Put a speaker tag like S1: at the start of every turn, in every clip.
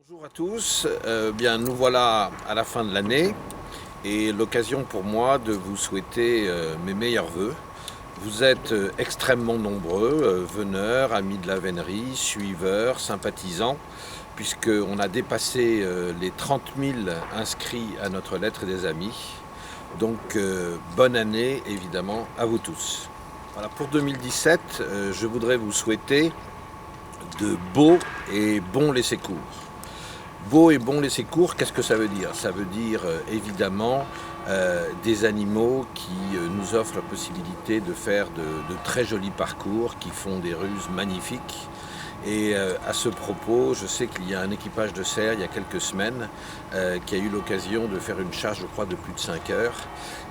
S1: Bonjour à tous, bien nous voilà à la fin de l'année et l'occasion pour moi de vous souhaiter mes meilleurs vœux. Vous êtes extrêmement nombreux, veneurs, amis de la vénerie, suiveurs, sympathisants, puisqu'on a dépassé les 30 000 inscrits à notre lettre des amis. Donc bonne année évidemment à vous tous. Voilà, pour 2017, je voudrais vous souhaiter de beaux et bons laissés-cours. Beau et bon laisser court, qu'est-ce que ça veut dire? Ça veut dire évidemment des animaux qui nous offrent la possibilité de faire de très jolis parcours, qui font des ruses magnifiques. Et à ce propos, je sais qu'il y a un équipage de cerfs il y a quelques semaines qui a eu l'occasion de faire une charge, je crois, de plus de 5 heures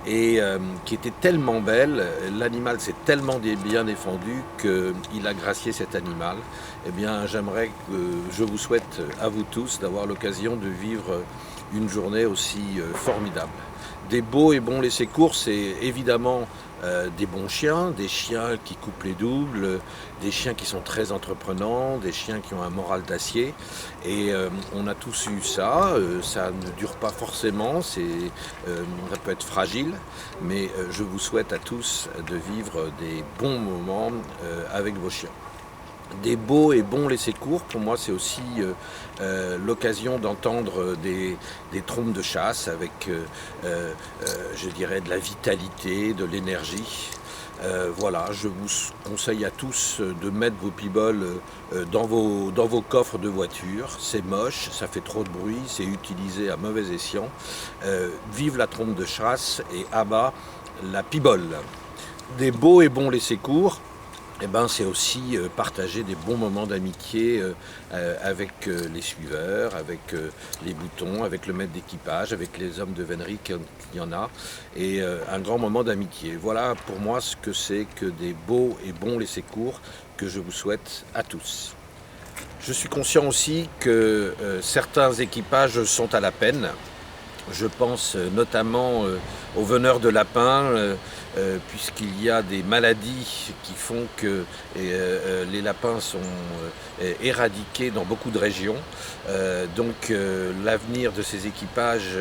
S1: et qui était tellement belle, l'animal s'est tellement bien défendu qu'il a gracié cet animal. Eh bien, je vous souhaite à vous tous d'avoir l'occasion de vivre une journée aussi formidable. Des beaux et bons laissés-cours, c'est évidemment des bons chiens, des chiens qui coupent les doubles, des chiens qui sont très entreprenants, des chiens qui ont un moral d'acier. Et on a tous eu ça, ça ne dure pas forcément, ça peut être fragile, mais je vous souhaite à tous de vivre des bons moments avec vos chiens. Des beaux et bons laissés-cours, pour moi, c'est aussi l'occasion d'entendre des trompes de chasse avec, je dirais, de la vitalité, de l'énergie. Voilà, je vous conseille à tous de mettre vos piboles dans vos coffres de voiture. C'est moche, ça fait trop de bruit, c'est utilisé à mauvais escient. Vive la trompe de chasse et abat la pibole. Des beaux et bons laissés-cours, eh ben, c'est aussi partager des bons moments d'amitié avec les suiveurs, avec les boutons, avec le maître d'équipage, avec les hommes de vénerie qu'il y en a, et un grand moment d'amitié. Voilà pour moi ce que c'est que des beaux et bons laissés-cours que je vous souhaite à tous. Je suis conscient aussi que certains équipages sont à la peine. Je pense notamment aux veneurs de lapins, puisqu'il y a des maladies qui font que les lapins sont éradiqués dans beaucoup de régions. Donc l'avenir de ces équipages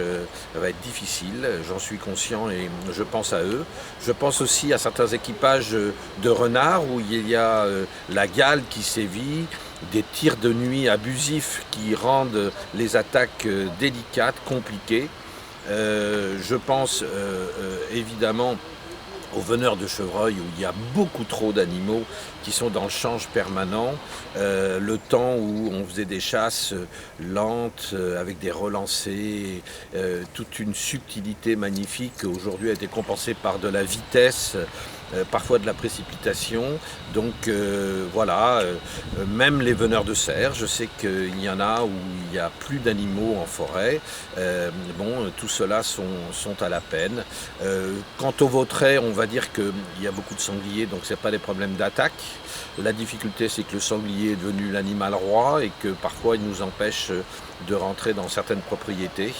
S1: va être difficile, j'en suis conscient et je pense à eux. Je pense aussi à certains équipages de renards où il y a la gale qui sévit, des tirs de nuit abusifs qui rendent les attaques délicates, compliquées. Je pense évidemment aux veneurs de chevreuils où il y a beaucoup trop d'animaux qui sont dans le change permanent. Le temps où on faisait des chasses lentes avec des relancers, toute une subtilité magnifique aujourd'hui a été compensée par de la vitesse, parfois de la précipitation. Donc voilà, même les veneurs de cerfs, je sais qu'il y en a où il n'y a plus d'animaux en forêt. Bon, tout cela sont à la peine. Quant au vautret, on va dire qu'il y a beaucoup de sangliers, donc ce n'est pas des problèmes d'attaque. La difficulté, c'est que le sanglier est devenu l'animal roi et que parfois il nous empêche de rentrer dans certaines propriétés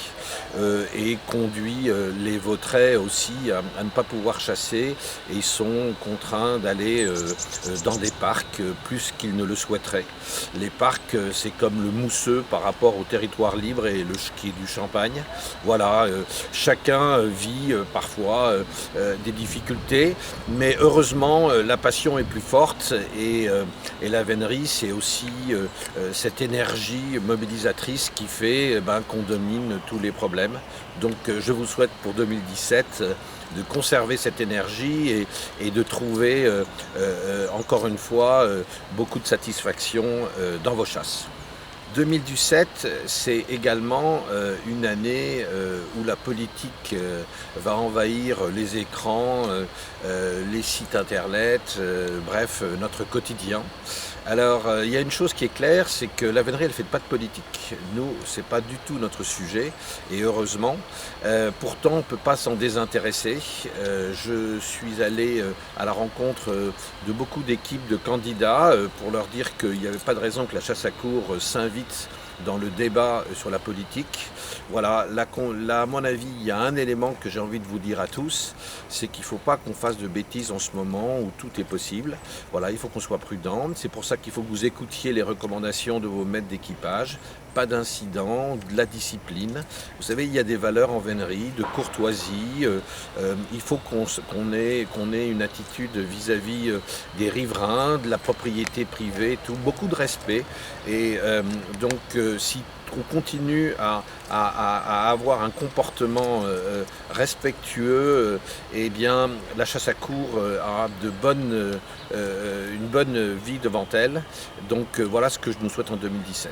S1: et conduit les vautrets aussi à ne pas pouvoir chasser et ils sont contraints d'aller dans des parcs plus qu'ils ne le souhaiteraient. Les parcs, c'est comme le mousseux par rapport au territoire libre et le ski du champagne. Voilà, chacun vit parfois des difficultés, mais heureusement la passion est plus forte et la vénerie, c'est aussi cette énergie mobilisatrice qui fait qu'on domine tous les problèmes. Donc je vous souhaite pour 2017 de conserver cette énergie et de trouver encore une fois beaucoup de satisfaction dans vos chasses. 2017, c'est également une année où la politique va envahir les écrans, les sites internet, bref, notre quotidien. Alors, il y a une chose qui est claire, c'est que la vénerie, elle ne fait pas de politique. Nous, ce n'est pas du tout notre sujet, et heureusement. Pourtant, on ne peut pas s'en désintéresser. Je suis allé à la rencontre de beaucoup d'équipes de candidats pour leur dire qu'il n'y avait pas de raison que la chasse à courre s'invite dans le débat sur la politique. Voilà, là, à mon avis, il y a un élément que j'ai envie de vous dire à tous, c'est qu'il ne faut pas qu'on fasse de bêtises en ce moment où tout est possible. Voilà, il faut qu'on soit prudent. C'est pour ça qu'il faut que vous écoutiez les recommandations de vos maîtres d'équipage. Pas d'incident, de la discipline. Vous savez, il y a des valeurs en vénerie, de courtoisie. Il faut qu'on ait une attitude vis-à-vis des riverains, de la propriété privée, tout, beaucoup de respect. Et si on continue à avoir un comportement respectueux, eh bien, la chasse à courre aura une bonne vie devant elle. Donc voilà ce que je nous souhaite en 2017.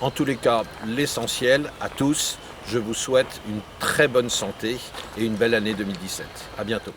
S1: En tous les cas, l'essentiel à tous, je vous souhaite une très bonne santé et une belle année 2017. À bientôt.